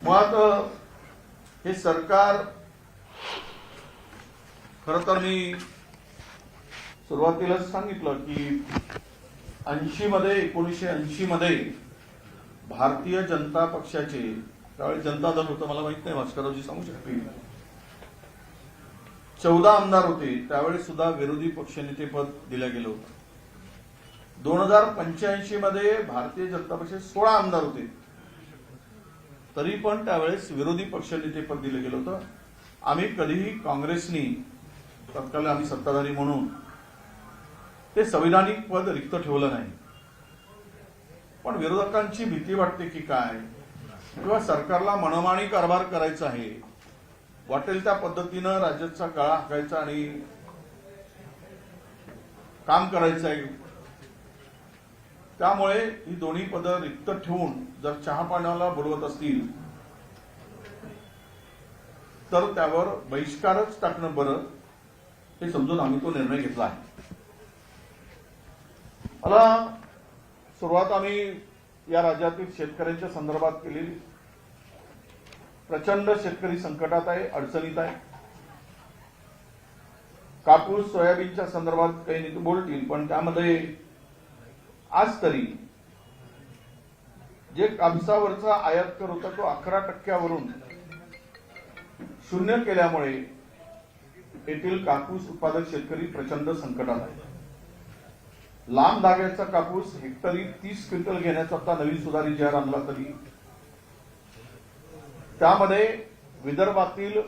मुळात हे सरकार खरं तर मी सुरुवातीलाच सांगितलं की 1980 मध्ये भारतीय जनता पक्षाचे, त्यावेळी जनता दल होतं, मला माहित नाही, भास्कररावजी सांगू शकतील, 14 आमदार होते. त्यावेळी सुद्धा विरोधी पक्षनेतेपद दिलं गेलं होतं. 2085 मध्ये भारतीय जनता पक्षाचे 16 आमदार होते, तरी पण त्यावेळेस विरोधी पक्षनेतेपद दिलं गेलं होतं. आम्ही कधीही काँग्रेसनी, तत्कालीन आम्ही सत्ताधारी म्हणून, ते संविधानिक पद रिक्त ठेवलं नाही. पण विरोधकांची भीती वाटते की काय, किंवा सरकारला मनमानी कारभार करायचा आहे, वाटेल त्या पद्धतीनं राज्याचा गळा हाकायचा आणि काम करायचं आहे. त्यामुळे ही दोन्ही पदं रिक्त ठेवून जर चहा पाण्याला बुडवत असतील तर त्यावर बहिष्कारच टाकणं बरं, हे समजून आम्ही तो निर्णय घेतला आहे. मला सुरुवात आम्ही या राज्यातील शेतकऱ्यांच्या संदर्भात केलेली. प्रचंड शेतकरी संकटात आहे, अडचणीत आहे. कापूस सोयाबीनच्या संदर्भात काही नेते बोलतील, पण त्यामध्ये आज तरी जे कापसावरचा आयात कर होता तो 11% शून्य केल्यामुळे येथील कापूस उत्पादक शेतकरी प्रचंड संकटात आहे. लांब धाग्याचा कापूस हेक्टरी 30 क्विंटल घेण्याचा आता नवीन सुधारित जाहीर आणला, तरी त्यामध्ये विदर्भातील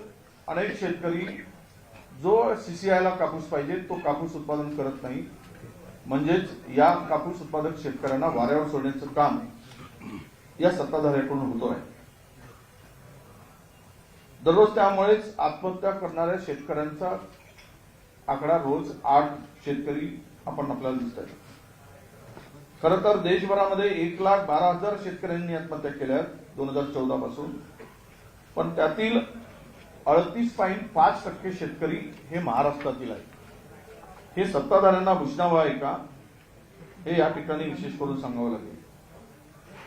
अनेक शेतकरी जो सीसीआयला कापूस पाहिजे तो कापूस उत्पादन करत नाही. म्हणजेच या कापूस उत्पादक शेतकऱ्यांना वाऱ्यावर सोडण्याचं काम या सत्ताधाऱ्यांकडून होतो आहे. दररोज त्यामुळेच आत्महत्या करणाऱ्या शेतकऱ्यांचा आकडा रोज 8 शेतकरी आपण आपल्याला दिसत आहे. खरं तर देशभरामध्ये 1,12,000 शेतकऱ्यांनी आत्महत्या केल्या 2014 पासून, पण त्यातील 38.5% शेतकरी हे महाराष्ट्रातील आहेत. हे सत्ताधाऱ्यांना भूषणावं आहे का, हे या ठिकाणी विशेष करून सांगावं लागेल.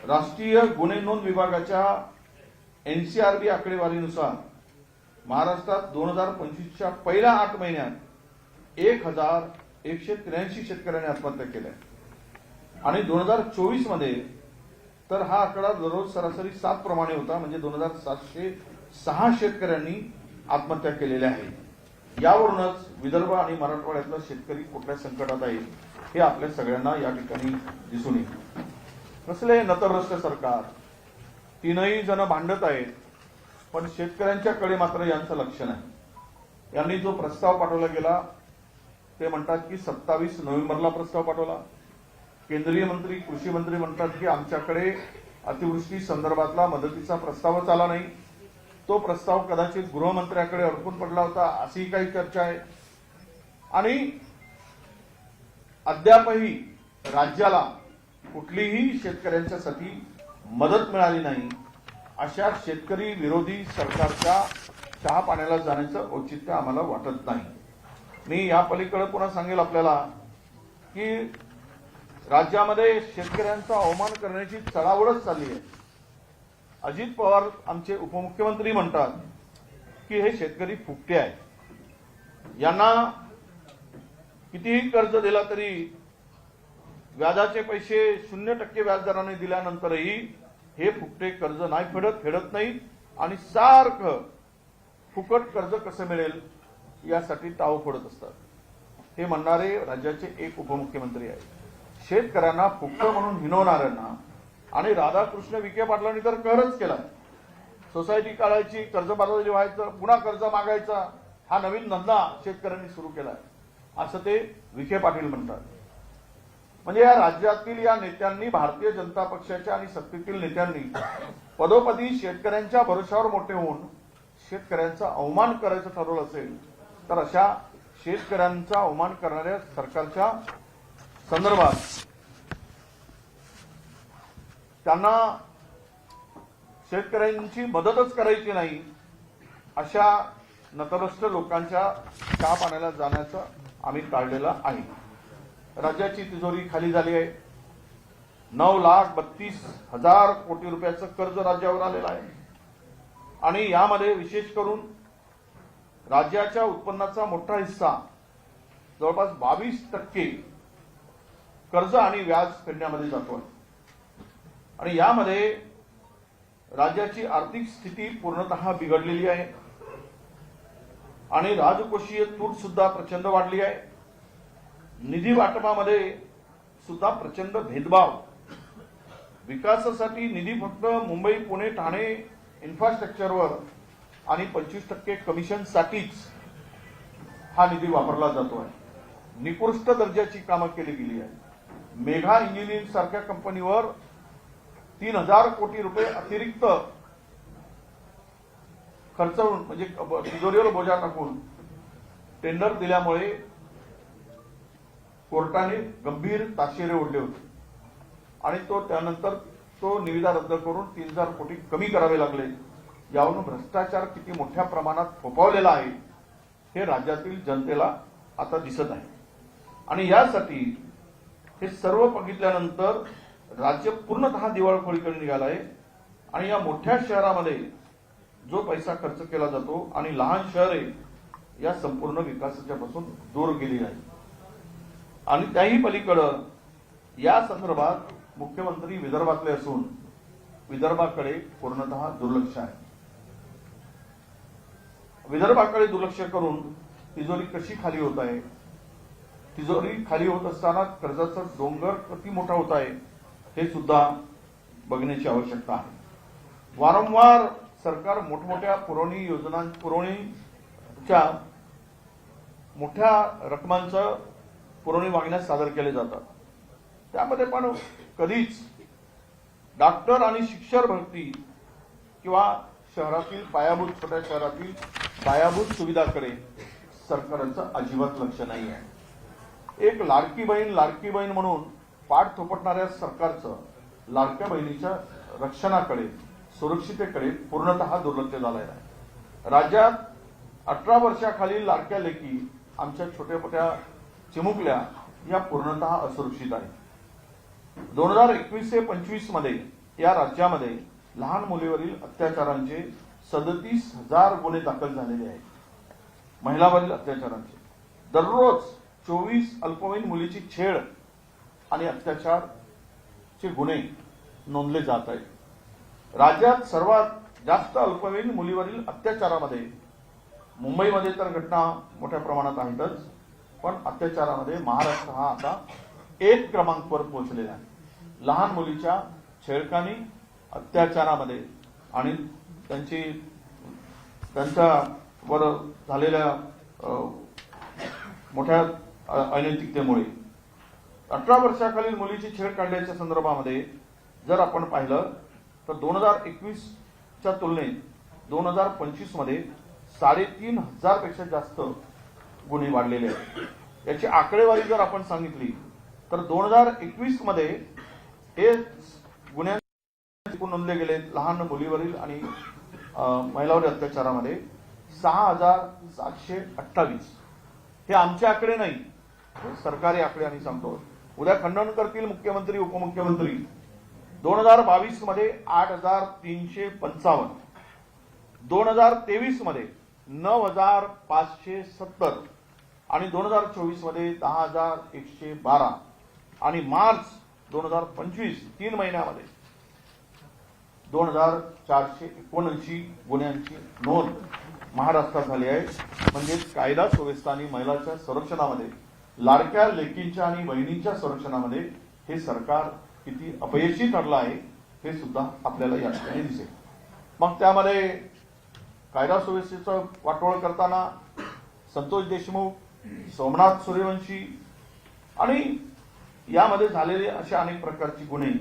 राष्ट्रीय गुन्हे नोंद विभागाच्या एनसीआरबी आकडेवारीनुसार महाराष्ट्रात 2025च्या पहिल्या 8 महिन्यात 1,183 शेतकऱ्यांनी आत्महत्या केल्या आणि 2024 मध्ये तर हा आकडा दररोज सरासरी 7 प्रमाणे होता. म्हणजे 2,706 शेतकऱ्यांनी आत्महत्या केलेल्या आहेत. यावरूनच विदर्भ आणि मराठवाड्यातला शेतकरी कुठल्या संकटात आहे हे आपल्या सगळ्यांना या ठिकाणी दिसून येते. कसले नतभ्रष्ट सरकार, तीनही जण भांडत आहेत, पण शेतकऱ्यांच्याकडे मात्र यांचं लक्ष नाही. यांनी जो प्रस्ताव पाठवला गेला ते म्हणतात की 27 नोव्हेंबरला प्रस्ताव पाठवला. केंद्रीय मंत्री, कृषी मंत्री म्हणतात की आमच्याकडे अतिवृष्टी संदर्भातला मदतीचा प्रस्तावच आला नाही. तो प्रस्ताव कदाचित गृहमंत्र्याकडे अडकून पडला होता, अशी काही चर्चा आहे. आणि अद्यापही राज्याला कुठलीही शेतकऱ्यांच्यासाठी मदत मिळाली नाही. अशा शेतकरी विरोधी सरकारच्या चहा पाण्याला जाण्याचं औचित्य आम्हाला वाटत नाही. मी या पलीकडे पुन्हा सांगेल आपल्याला की राज्यामध्ये शेतकऱ्यांचा अवमान करण्याची चढाओढच चालली आहे. अजित पवार आमचे उपमुख्यमंत्री म्हणतात की हे शेतकरी फुकटे आहेत. यांना कितीही कर्ज दिला तरी व्याजाचे पैसे 0% व्याजदराने दिल्यानंतरही हे फुकटे कर्ज नाही फेडत नाहीत आणि सारखं फुकट कर्ज कसं मिळेल यासाठी टाव फोडत असतात. हे म्हणणारे राज्याचे एक उपमुख्यमंत्री आहेत. शेतकऱ्यांना फुकट म्हणून हिणवणाऱ्यांना, आणि राधाकृष्ण विखे पाटलांनी तर कहरच केला. सोसायटी काढायची, कर्जबाजारी व्हायचं, पुन्हा कर्ज मागायचा, हा नवीन धंदा शेतकऱ्यांनी सुरू केलाय असं ते विखे पाटील म्हणतात. म्हणजे या राज्यातील या नेत्यांनी, भारतीय जनता पक्षाच्या आणि सत्तेतील नेत्यांनी पदोपदी शेतकऱ्यांच्या भरोशावर मोठे होऊन शेतकऱ्यांचा अवमान करायचं ठरवलं असेल तर अशा शेतकऱ्यांचा अवमान करणाऱ्या सरकारच्या संदर्भात त्यांना शेतकऱ्यांची मदतच करायची नाही अशा नतभ्रष्ट लोकांच्या चहा पाण्याला जाण्याचं आम्ही टाळलेलं आहे. राज्याची तिजोरी खाली झाली आहे. 9,32,000 कोटी रुपयाचं कर्ज राज्यावर आलेलं आहे. आणि यामध्ये विशेष करून राज्याच्या उत्पन्नाचा मोठा हिस्सा जवळपास 22% कर्ज आणि व्याज फेडण्यामध्ये जातो आहे आणि यामध्ये राज्याची आर्थिक स्थिती पूर्णतः बिघडलेली आहे आणि राजकोषीय तूट सुद्धा प्रचंड वाढली आहे. निधी वाटपामध्ये सुद्धा प्रचंड भेदभाव. विकासासाठी निधी फक्त मुंबई, पुणे, ठाणे इन्फ्रास्ट्रक्चरवर आणि 25% कमिशनसाठीच हा निधी वापरला जातो आहे. निकृष्ट दर्जाची कामं केली गेली आहे. मेघा इंजिनिअरिंग सारख्या कंपनीवर 3000 कोटी रुपये अतिरिक्त खर्चवून म्हणजे तिजोरीवर बोजा टाकून टेंडर दिल्यामुळे कोर्टाने गंभीर ताशेरे ओढले होते आणि त्यानंतर तो निविदा रद्द करून 3000 कोटी कमी करावे लागले. यावरून भ्रष्टाचार किती मोठ्या प्रमाणात फोफावलेला आहे हे राज्यातील जनतेला आता दिसत आहे आणि यासाठी हे सर्व बघितल्यानंतर राज्य पूर्णतः दिवाळखोरीकडे निघालं आहे आणि या मोठ्या शहरामध्ये जो पैसा खर्च केला जातो आणि लहान शहरे या संपूर्ण विकासाच्या पासून दूर गेली आहे आणि त्याही पलीकडं या संदर्भात मुख्यमंत्री विदर्भातले असून विदर्भाकडे पूर्णतः दुर्लक्ष आहे. विदर्भाकडे दुर्लक्ष करून तिजोरी कशी खाली होत आहे, तिजोरी खाली होत असताना कर्जाचा डोंगर किती मोठा होत आहे हे सुद्धा बघण्याची आवश्यकता आहे. वारंवार सरकार मोठमोठ्या पुरवणीच्या मोठ्या रकमांचं पुरवणी मागण्यास सादर केले जातात. त्यामध्ये पण कधीच डॉक्टर आणि शिक्षक भरती किंवा शहरातील छोट्या शहरातील पायाभूत सुविधाकडे सरकारचं अजिबात लक्ष नाही आहे. एक लाडकी बहीण म्हणून पाठ थोपटणाऱ्या सरकारचं लाडक्या बहिणीच्या रक्षणाकडे, सुरक्षितेकडे पूर्णतः दुर्लक्ष झालेलं आहे. राज्यात 18 वर्षाखालील लाडक्या लेकी आमच्या छोट्या मोठ्या चिमुकल्या या पूर्णतः असुरक्षित आहेत. 2021 ते 25 मध्ये या राज्यामध्ये लहान मुलीवरील अत्याचारांचे 37,000 गुन्हे दाखल झालेले आहेत. महिलावरील अत्याचारांचे दररोज 24 अल्पवयीन मुलीची छेड आणि अत्याचारचे गुन्हे नोंदले जात आहेत. राज्यात सर्वात जास्त अल्पवयीन मुलीवरील अत्याचारामध्ये मुंबईमध्ये तर घटना मोठ्या प्रमाणात आहेतच, पण अत्याचारामध्ये महाराष्ट्र हा आता 1 क्रमांकावर पोहोचलेला आहे. लहान मुलीच्या छेडखानी, अत्याचारामध्ये आणि त्यांच्यावर झालेल्या मोठ्या अनैतिकतेमुळे 18 वर्षाखालील मुलीची छेड काढण्याच्या संदर्भामध्ये जर आपण पाहिलं तर 2021च्या तुलनेत 2025 मध्ये 3,500 पेक्षा जास्त गुन्हे वाढलेले आहेत. याची आकडेवारी जर आपण सांगितली तर 2021 मध्ये हे गुन्हे नोंदले गेले लहान मुलीवरील आणि महिलावरील अत्याचारामध्ये 6,728. हे आमचे आकडे नाही, सरकारी आकडे आम्ही सांगतो. उद्या खंडन करतील मुख्यमंत्री, उपमुख्यमंत्री. 2022 मध्ये 8,355, 2023 मध्ये 9,570 आणि 2024 मध्ये 10,112 आणि मार्च 2025 3 महिन्यामध्ये 2,479 गुन्ह्यांची नोंद महाराष्ट्रात झाली आहे. म्हणजे कायदा सुव्यवस्था आणि महिलांच्या संरक्षणामध्ये, लाडक्या लेकींच्या आणि बहिणींच्या संरक्षणामध्ये हे सरकार किती अपयशी ठरलं आहे हे सुद्धा आपल्याला या ठिकाणी दिसेल. मग त्यामध्ये कायदा सुव्यवस्थेचं वाटोळ करताना संतोष देशमुख, सोमनाथ सूर्यवंशी आणि यामध्ये झालेले अशा अनेक प्रकारची गुन्हे.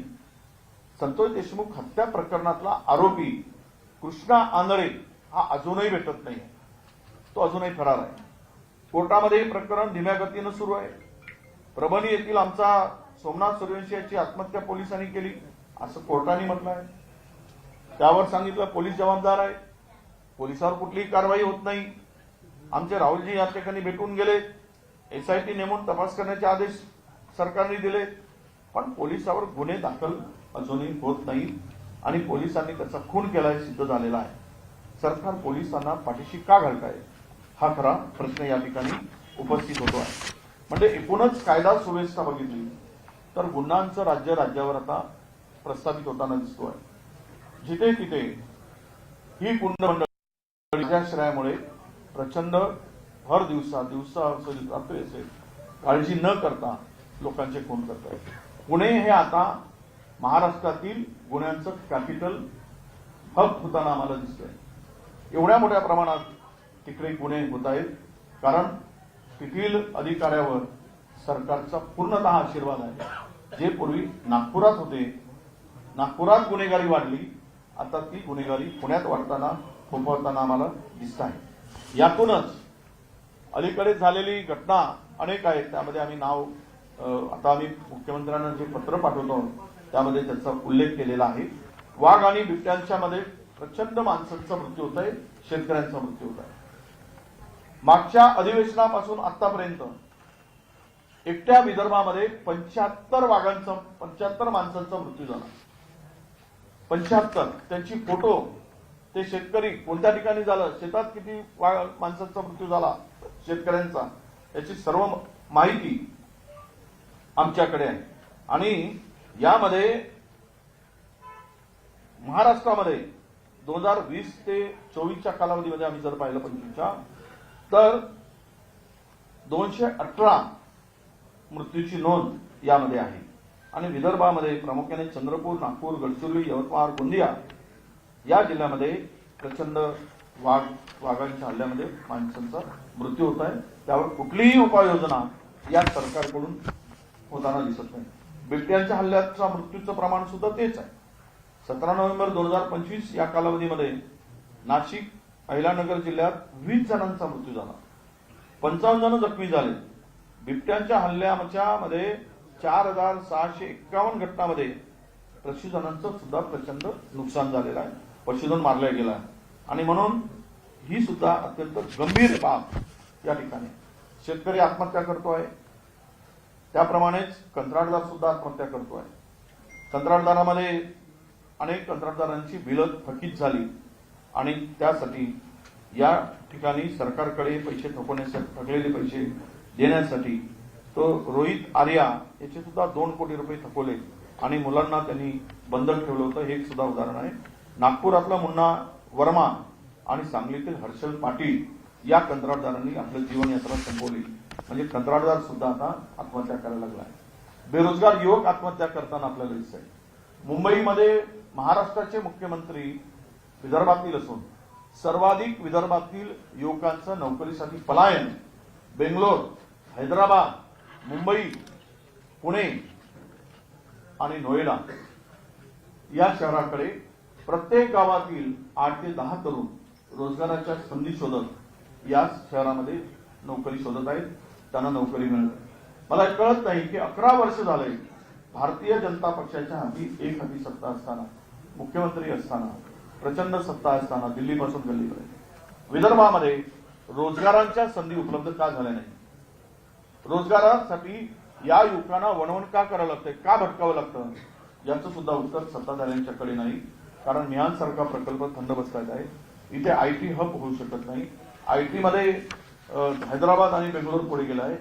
संतोष देशमुख हत्या प्रकरणातला आरोपी कृष्णा आंधळे हा अजूनही भेटत नाही. तो अजूनही फरार आहे. कोर्टामध्ये प्रकरण धीम्या गतीनं सुरू आहे. परभणी येथील आमचा सोमनाथ सूर्यवंशी याची आत्महत्या पोलिसांनी केली असं कोर्टाने म्हटलं आहे. त्यावर सांगितलं पोलीस जबाबदार आहे. पोलिसावर कुठलीही कारवाई होत नाही. आमचे राहुलजी या ठिकाणी भेटून गेले. एसआयटी नेमून तपास करण्याचे आदेश सरकारने दिले, पण पोलिसावर गुन्हे दाखल अजूनही होत नाही आणि पोलिसांनी त्याचा खून केला सिद्ध झालेला आहे. सरकार पोलिसांना पाठीशी का घालताय हा खरा प्रश्न या ठिकाणी उपस्थित होतो आहे. म्हणजे एकूणच कायदा सुव्यवस्था बघितली तर गुन्ह्यांचं राज्य राज्यावर आता प्रस्थापित होताना दिसतो आहे. जिथे तिथे ही गुंड मंडळी आश्रयामुळे प्रचंड भर दिवसा असेल रात्री असेल काळजी न करता लोकांचे खून करत आहेत. पुणे हे आता महाराष्ट्रातील गुन्ह्यांचं कॅपिटल हब होताना आम्हाला दिसतंय. एवढ्या मोठ्या प्रमाणात तिकडे गुन्हे होत आहेत कारण तेथील अधिकाऱ्यावर सरकारचा पूर्णतः आशीर्वाद आहे. जे पूर्वी नागपुरात होते, नागपुरात गुन्हेगारी वाढली, आता ती गुन्हेगारी पुण्यात वाढताना फोफावताना आम्हाला दिसत आहे. यातूनच अलीकडे झालेली घटना अनेक आहेत. त्यामध्ये आम्ही नाव आता आम्ही मुख्यमंत्र्यांना जे पत्र पाठवतो त्यामध्ये त्याचा उल्लेख केलेला आहे. वाघ आणि बिबट्यांच्या मध्ये प्रचंड माणसांचा मृत्यू होत आहे, शेतकऱ्यांचा मृत्यू होत आहे. मागच्या अधिवेशनापासून आतापर्यंत एकट्या विदर्भामध्ये 75 माणसांचा मृत्यू झाला. 75 त्यांची फोटो, ते शेतकरी कोणत्या ठिकाणी झालं, शेतात किती माणसांचा मृत्यू झाला शेतकऱ्यांचा, याची सर्व माहिती आमच्याकडे आहे. आणि यामध्ये महाराष्ट्रामध्ये 2020 ते 24च्या कालावधीमध्ये आम्ही जर पाहिलं 25च्या तर 218 मृत्यूची नोंद यामध्ये आहे. आणि विदर्भामध्ये प्रामुख्याने चंद्रपूर, नागपूर, गडचिरोली, यवतमाळ, गोंदिया या जिल्ह्यामध्ये प्रचंड वाघांच्या हल्ल्यामध्ये माणसांचा मृत्यू होत आहे. त्यावर कुठलीही उपाययोजना या सरकारकडून होताना दिसत नाही. बिबट्यांच्या हल्ल्याचा मृत्यूचं प्रमाण सुद्धा तेच आहे. 17 नोव्हेंबर 2025 या कालावधीमध्ये नाशिक, अहिलानगर जिल्ह्यात 20 जणांचा मृत्यू झाला, 55 जण जखमी झाले. बिबट्यांच्या हल्ल्याच्या मध्ये 4651 घटनांमध्ये पशुधनांचं सुद्धा प्रचंड नुकसान झालेलं आहे, पशुधन मारलं गेलं आहे. आणि म्हणून ही सुद्धा अत्यंत गंभीर बाब या ठिकाणी. शेतकरी आत्महत्या करतोय, त्याप्रमाणेच कंत्राटदार सुद्धा आत्महत्या करतोय. कंत्राटदारामध्ये अनेक कंत्राटदारांची बिलं थकीत झाली आणि त्यासाठी या ठिकाणी सरकारकडे पैसे थकलेले पैसे देण्यासाठी तो रोहित आर्या याचे सुद्धा 2 कोटी रुपये थकवले आणि मुलांना त्यांनी बंधक ठेवलं होतं. हे एक सुद्धा उदाहरण आहे. नागपुरातला मुन्ना वर्मा आणि सांगलीतील हर्षल पाटील या कंत्राटदारांनी आपलं जीवनयात्रा संपवली. म्हणजे कंत्राटदार सुद्धा आता आत्महत्या करायला लागला आहे. बेरोजगार युवक आत्महत्या करताना आपल्याला दिसत आहे. मुंबईमध्ये महाराष्ट्राचे मुख्यमंत्री विदर्भातील असून सर्वाधिक विदर्भातील युवकांचं नोकरीसाठी पलायन बेंगलोर, हैदराबाद, मुंबई, पुणे आणि नोएडा या शहराकडे प्रत्येक गावातील 8 ते 10 तरुण रोजगाराच्या संधी शोधत या शहरामध्ये नोकरी शोधत आहेत. त्यांना नोकरी मिळत. मला कळत नाही की 11 वर्ष झाले भारतीय जनता पक्षाच्या एक हाती सत्ता असताना, मुख्यमंत्री असताना, प्रचंड सत्ता असताना दिल्लीपासून गल्लीपर्यंत विदर्भामध्ये रोजगारांच्या संधी उपलब्ध का झाल्या नाही? रोजगारासाठी या युवकांना वणवण का करावं लागतंय, का भटकावं लागतं, याचं सुद्धा उत्तर सत्ताधाऱ्यांच्याकडे नाही. कारण मिहान सारखा प्रकल्प थंड बसतायत आहे. इथे आयटी हब होऊ शकत नाही. आयटी मध्ये हैदराबाद आणि बेंगलोर पुढे गेला आहे.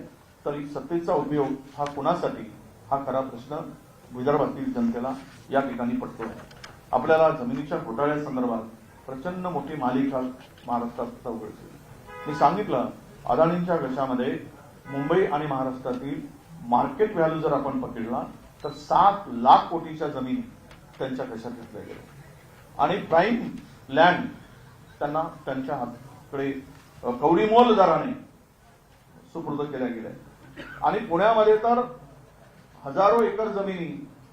तर सत्तेचा उपयोग हा कुणासाठी, हा खरा प्रश्न विदर्भातील जनतेला या ठिकाणी पडतो आहे. आपल्याला जमिनीच्या घोटाळ्यासंदर्भात प्रचंड मोठी मालिका महाराष्ट्रात उघडते. मी सांगितलं अदानींच्या घशामध्ये मुंबई आणि महाराष्ट्रातील मार्केट व्हॅल्यू जर आपण पकडला तर 7 लाख कोटीच्या जमिनी त्यांच्या घशात घेतल्या गेल्या आणि प्राईम लँड त्यांना त्यांच्या हातकडे कवडीमोल दराने सुपूर्द केल्या गेल्या. आणि पुण्यामध्ये तर हजारो एकर जमिनी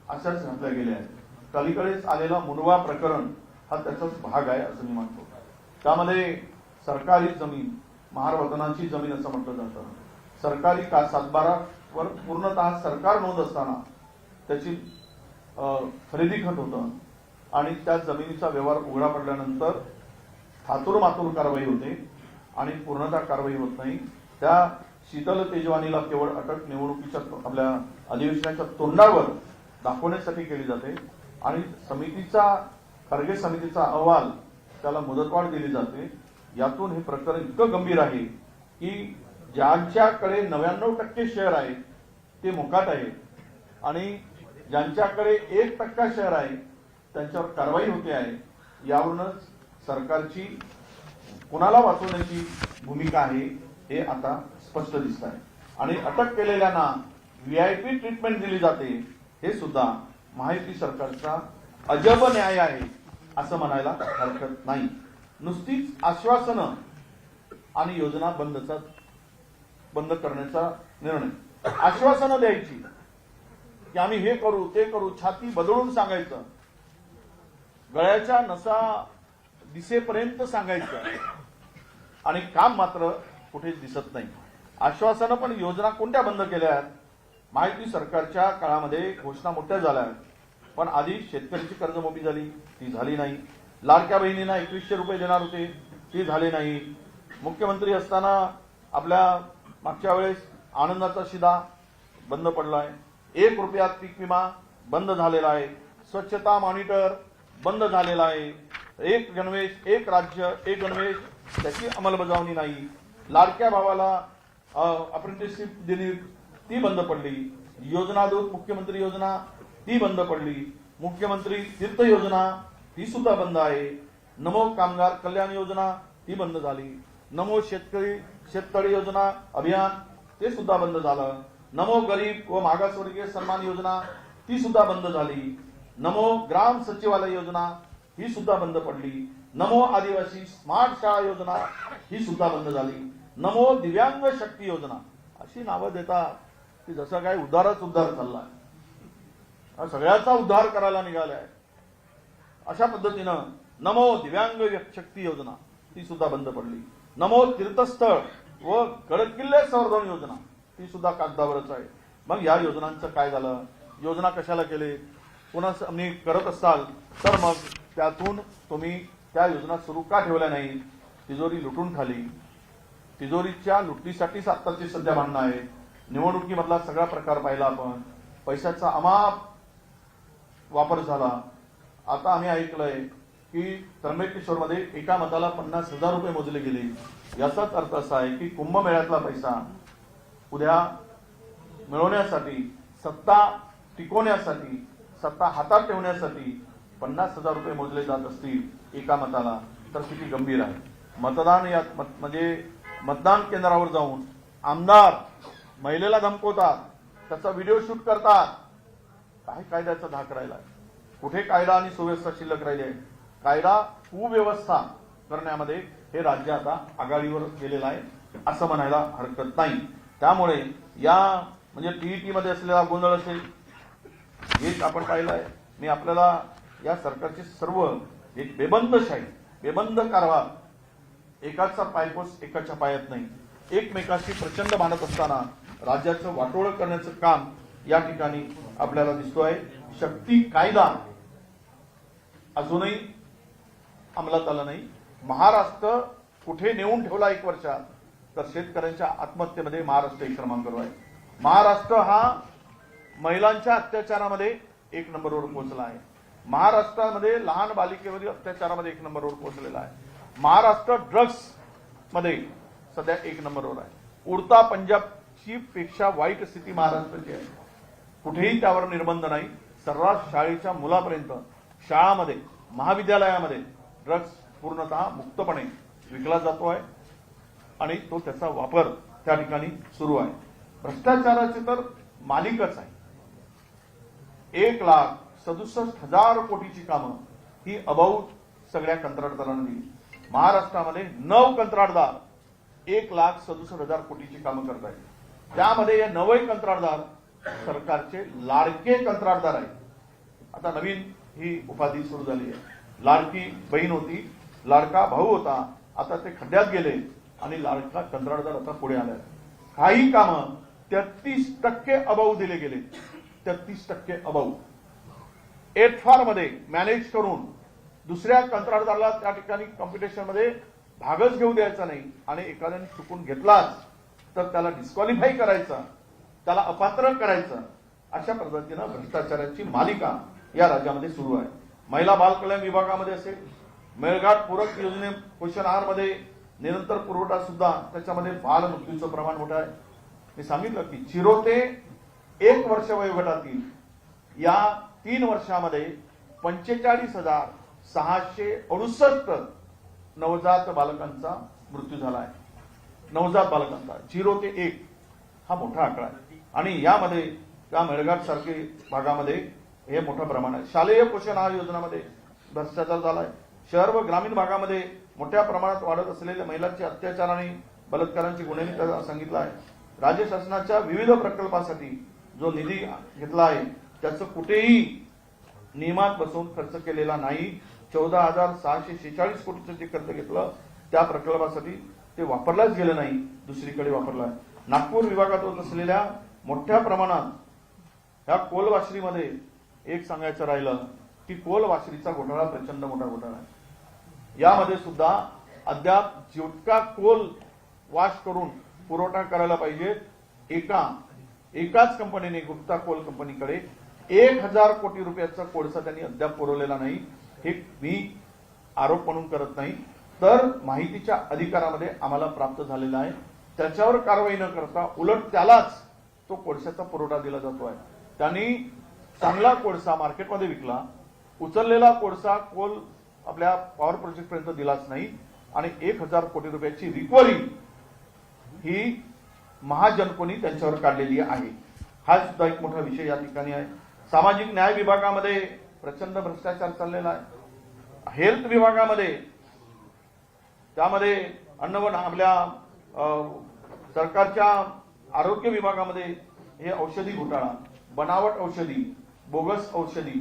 अशाच घातल्या गेल्या आहेत. अलीकडेच आलेला मुनवा प्रकरण हा त्याचाच भाग आहे असं मी म्हणतो. त्यामध्ये सरकारी जमीन, महारवतनाची जमीन असं म्हटलं जातं. सरकारी सातबारावर पूर्णतः सरकार नोंद असताना त्याची खरेदी खत होतं आणि त्या जमिनीचा व्यवहार उघडा पडल्यानंतर थातूर मातूर कारवाई होते आणि पूर्णतः कारवाई होत नाही. त्या शीतल तेजवानीला केवळ अटक निवडणुकीच्या आपल्या अधिवेशनाच्या तोंडावर दाखवण्यासाठी केली जाते आणि खर्गे समितीचा अहवाल त्याला मुदतवाढ दिली जाते. यातून हे प्रकरण इतकं गंभीर आहे की ज्यांच्याकडे 99% शेअर आहे ते मोकाट आहे आणि ज्यांच्याकडे 1% शेअर आहे त्यांच्यावर कारवाई होते आहे. यावरूनच सरकारची कोणाला वाचवण्याची भूमिका आहे हे आता स्पष्ट दिसत आहे. आणि अटक केलेल्यांना VIP ट्रीटमेंट दिली जाते हे सुद्धा महायुती सरकारचा अजब न्याय आहे असं म्हणायला हरकत नाही. नुसतीच आश्वासनं आणि योजना बंद करण्याचा निर्णय, आश्वासनं द्यायची की आम्ही हे करू ते करू, छाती बदलून सांगायचं, गळ्याच्या नसा दिसेपर्यंत सांगायचं आणि काम मात्र कुठेच दिसत नाही. आश्वासनं पण योजना कोणत्या बंद केल्या आहेत? महायुती सरकारच्या काळामध्ये घोषणा मोठ्या झाल्या पण आधी शेतकऱ्यांची कर्जमाफी झाली, ती झाली नाही. लाडक्या बहिणींना 2100 रुपये देणार होते, ती झाली नाही. मुख्यमंत्री असताना आपल्या मागच्या वेळेस आनंदाचा शिदा बंद पडलाय. 1 रुपयात पीक विमा बंद झालेला आहे. स्वच्छता मॉनिटर बंद झालेला आहे. एक गणवेश एक राज्य एक गणवेश त्याची अंमलबजावणी नाही. लाडक्या भावाला अप्रेंटिसशिप दिली ती बंद पडली. योजना दूत मुख्यमंत्री योजना ती बंद पडली. मुख्यमंत्री तीर्थ योजना ती सुद्धा बंद आहे. नमो कामगार कल्याण योजना ती बंद झाली. नमो शेततळी योजना अभियान ते सुद्धा बंद झालं. नमो गरीब व मागासवर्गीय सन्मान योजना ती सुद्धा बंद झाली. नमो ग्राम सचिवालय योजना ही सुद्धा बंद पडली. नमो आदिवासी स्मार्ट शाळा योजना ही सुद्धा बंद झाली. नमो दिव्यांग शक्ती योजना अशी नावं देतात की जसं काय उद्धारच उद्धार चाललाय, सगळ्याचा उद्धार करायला निघालाय. अशा पद्धतीनं नमो दिव्यांग शक्ती योजना ती सुद्धा बंद पडली. नमो तीर्थस्थळ व गडकिल्ले संवर्धन योजना ती सुद्धा कागदावरच आहे. मग या योजनांचं काय झालं? योजना कशाला केले? पुन्हा तुम्ही करत असाल तर मग त्यातून तुम्ही त्या योजना सुरू का ठेवल्या नाही? तिजोरी लुटून खाली. तिजोरीच्या लुटणीसाठीच आत्ताची सध्या भांडणं आहे. निवडणुकीमधला सगळा प्रकार पाहिला आपण. पैशाचा अमाप वापर झाला. आता आम्ही ऐकलंय की त्र्यंबकेश्वरमध्ये एका मताला 50,000 रुपये मोजले गेले. याचाच अर्थ असा आहे की कुंभमेळ्यातला पैसा उद्या मिळवण्यासाठी, सत्ता टिकवण्यासाठी, सत्ता हातात ठेवण्यासाठी 50,000 रुपये मोजले जात असतील एका मताला तर किती गंभीर आहे. मतदान म्हणजे मतदान केंद्रावर जाऊन आमदार महिलेला धमकवतात, त्याचा व्हिडिओ शूट करतात. काय कायद्याचा धाक राहिलाय? कुठे कायदा आणि सुव्यवस्था शिल्लक राहिली आहे? कायदा सुव्यवस्था करण्यामध्ये हे राज्य आता आघाडीवर गेलेलं आहे असं म्हणायला हरकत नाही. त्यामुळे या म्हणजे टीईटी मध्ये असलेला गोंधळ असेल हेच आपण पाहिलं आहे. मी आपल्याला या सरकारचे सर्व एक बेबंदशाही, बेबंद कारभार, एकाचा पायपोस एकाच्या पायात नाही, एकमेकाशी प्रचंड भांडत असताना राज्याचं वाटोळं करण्याचं काम या ठिकाणी आपल्याला दिसतो आहे. शक्ती कायदा अजूनही अंमलात आला नाही. महाराष्ट्र कुठे नेऊन ठेवला 1 वर्षात तर शेतकऱ्यांच्या आत्महत्येमध्ये महाराष्ट्र 1 क्रमांकावर आहे. महाराष्ट्र हा महिलांच्या अत्याचारामध्ये 1 नंबरवर पोहोचला आहे. महाराष्ट्रामध्ये लहान बालिकेवरील अत्याचारामध्ये 1 नंबरवर पोहोचलेला आहे. महाराष्ट्र ड्रग्स मध्ये सध्या 1 नंबरवर आहे. उडता पंजाबची पेक्षा वाईट स्थिती महाराष्ट्राची आहे. कुठेही त्यावर निर्बंध नाही. सर्रास शाळेच्या मुलापर्यंत शाळामध्ये, महाविद्यालयामध्ये ड्रग्स पूर्णतः मुक्तपणे विकला जातो आहे आणि तो त्याचा वापर त्या ठिकाणी सुरू आहे. भ्रष्टाचाराची तर मालिकच आहे. 1,67,000 कोटीची कामं ही अबाऊ सगळ्या कंत्राटदारांना दिली. महाराष्ट्रामध्ये 9 कंत्राटदार 1,67,000 कोटीची कामं करत आहेत. त्यामध्ये हे 9 कंत्राटदार सरकारचे लाडके कंत्राटदार आहेत. आता नवीन ही उपाधी सुरू झाली आहे. लाडकी बहीण होती, लाडका भाऊ होता, आता ते खड्ड्यात गेले आणि लाडका कंत्राटदार आता पुढे आले. काही कामं 33% अबाऊ दिले गेले. 33% अबाऊ. एटफार मध्ये मॅनेज करून दुसऱ्या कंत्राटदाराला त्या ठिकाणी कॉम्पिटिशन मध्ये भागच घेऊ द्यायचा नाही आणि एखाद्याने चुकून घेतलाच तर त्याला डिस्क्वालिफाय करायचा, त्याला अपात्र करायचं. अशा पद्धतीनं भ्रष्टाचाराची मालिका या राज्यामध्ये सुरू आहे. महिला बाल कल्याण विभागामध्ये असेल, मेळघाट पूरक योजने पोषण आहारमध्ये निरंतर पुरवठा सुद्धा, त्याच्यामध्ये बाल मृत्यूचं प्रमाण मोठं आहे. मी सांगितलं की 0 ते 1 वर्ष वयोगटातील या 3 वर्षामध्ये 45,668 नवजात बालकांचा मृत्यू झाला आहे. नवजात बालकांचा 0 ते 1 हा मोठा आकडा आहे. आणि यामध्ये त्या मेळघाट सारखे भागामध्ये हे मोठं प्रमाण आहे. शालेय पोषण आहार योजनामध्ये भ्रष्टाचार झालाय. शहर व ग्रामीण भागामध्ये मोठ्या प्रमाणात वाढत असलेल्या महिलांचे अत्याचार आणि बलात्कारांची गुन्हे मी सांगितलं आहे. राज्य शासनाच्या विविध प्रकल्पासाठी जो निधी घेतला आहे त्याचं कुठेही नियमात बसवून खर्च केलेला नाही. 14,646 कोटीचं जे खर्च घेतलं त्या प्रकल्पासाठी ते वापरलाच गेलं नाही, दुसरीकडे वापरलं आहे. नागपूर विभागात होत असलेल्या मोठ्या प्रमाणात ह्या कोलवाशरीमध्ये एक सांगायचं राहिलं की कोलवाशरीचा घोटाळा प्रचंड मोठा घोटाळा आहे. यामध्ये सुद्धा अद्याप जितका कोल वाश करून पुरवठा करायला पाहिजे एकाच कंपनीने, गुप्ता कोल कंपनीकडे 1,000 कोटी रुपयाचा कोळसा त्यांनी अद्याप पुरवलेला नाही. हे मी आरोप म्हणून करत नाही, तर माहितीच्या अधिकारामध्ये आम्हाला प्राप्त झालेला आहे. त्याच्यावर कारवाई न करता उलट त्यालाच तो कोळशाचा पुरवठा दिला जातो आहे. त्यांनी चांगला कोळसा मार्केटमध्ये विकला, उचललेला कोळसा कोल आपल्या पॉवर प्रोजेक्ट पर्यंत दिलाच नाही आणि 1,000 कोटी रुपयाची रिकव्हरी ही महाजनकोनी त्यांच्यावर काढलेली आहे. हा सुद्धा एक मोठा विषय या ठिकाणी आहे. सामाजिक न्याय विभागामध्ये प्रचंड भ्रष्टाचार चाललेला आहे. हेल्थ विभागामध्ये त्यामध्ये अन्न व आपल्या सरकारच्या आरोग्य विभागामध्ये हे औषधी घोटाळा, बनावट औषधी, बोगस औषधी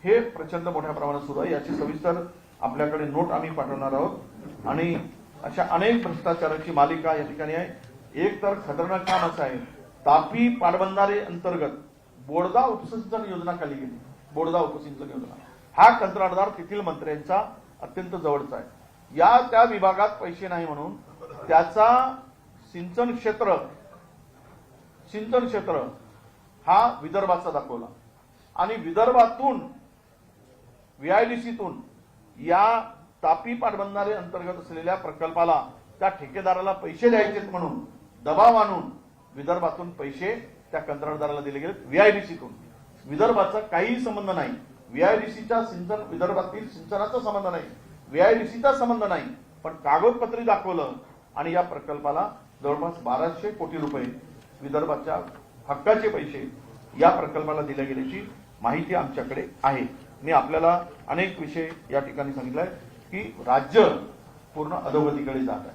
हे प्रचंड मोठ्या प्रमाणात सुरू आहे. याची सविस्तर आपल्याकडे नोट आम्ही पाठवणार आहोत. आणि अशा अनेक भ्रष्टाचाराची मालिका या ठिकाणी आहे. एक तर खतरनाक काम असं आहे, तापी पाटबंधारे अंतर्गत बोडदा उपसिंचन योजना खाली गेली. बोडदा उपसिंचन योजना हा कंत्राटदार तेथील मंत्र्यांचा अत्यंत जवळचा आहे. त्या विभागात पैसे नाही म्हणून त्याचा सिंचन क्षेत्र हा विदर्भाचा दाखवला आणि विदर्भातून व्हीआयडीसीतून या तापी पाटबंधारे अंतर्गत असलेल्या प्रकल्पाला त्या ठेकेदाराला पैसे द्यायचे म्हणून दबाव आणून विदर्भातून पैसे त्या कंत्राटदाराला दिले गेले. व्हीआयडीसीतून विदर्भाचा काहीही संबंध नाही. व्हीआयडीसीच्या सिंचन विदर्भातील सिंचनाचा संबंध नाही, व्हीआयडीसीचा संबंध नाही, पण कागदपत्री दाखवलं आणि या प्रकल्पाला जवळपास 1,200 कोटी रुपये विदर्भाच्या हक्काचे पैसे या प्रकल्पाला दिल्या गेल्याची माहिती आमच्याकडे आहे. मी आपल्याला अनेक विषय या ठिकाणी सांगितलाय की राज्य पूर्ण अधोगतीकडे जात आहे.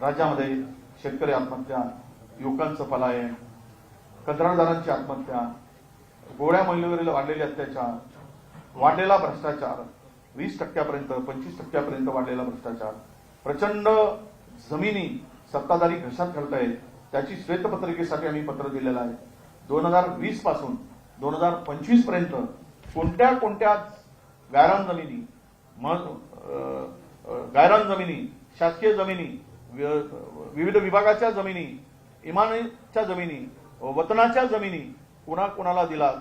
राज्यामध्ये शेतकरी आत्महत्या, युवकांचं पलायन, कंत्राटदारांची आत्महत्या, गोळ्या महिलेवरील वाढलेले अत्याचार, वाढलेला भ्रष्टाचार, 20% 25% वाढलेला भ्रष्टाचार, प्रचंड जमिनी सत्ताधारी घशात घालतायत. त्याची श्वेतपत्रिकेसाठी आम्ही पत्र दिलेलं आहे. 2020 पासून 2025 पर्यंत कोणत्या गायरान जमिनी, शासकीय जमिनी, विविध विभागाच्या जमिनी, इमारतीच्या जमिनी, वतनाच्या जमिनी कोणाला दिलात,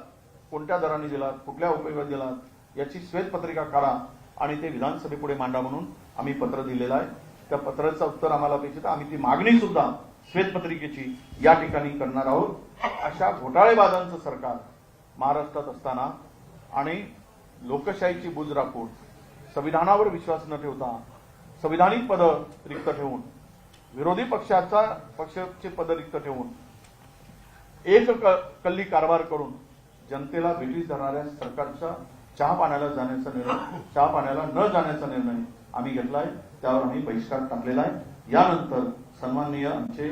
कोणत्या दराने दिलात, कुठल्या उपयोगात दिलात याची श्वेतपत्रिका काढा आणि ते विधानसभेपुढे मांडा म्हणून आम्ही पत्र दिलेलं आहे. त्या पत्राचं उत्तर आम्हाला अपेक्षित आहे. आम्ही ती मागणी सुद्धा श्वेतपत्रिकेची या ठिकाणी करणार आहोत. अशा घोटाळेबाजांचं सरकार महाराष्ट्रात असताना आणि लोकशाहीची बूज राखून संविधानावर विश्वास न ठेवता संविधानिक पद रिक्त ठेवून विरोधी पक्षाचे पद रिक्त ठेवून एक कल्ली कारभार करून जनतेला भेटीस धरणाऱ्या सरकारच्या चहा पाण्याला न जाण्याचा निर्णय आम्ही घेतलाय. त्यावर आम्ही बहिष्कार टाकलेला आहे. यानंतर सन्माननीय आमचे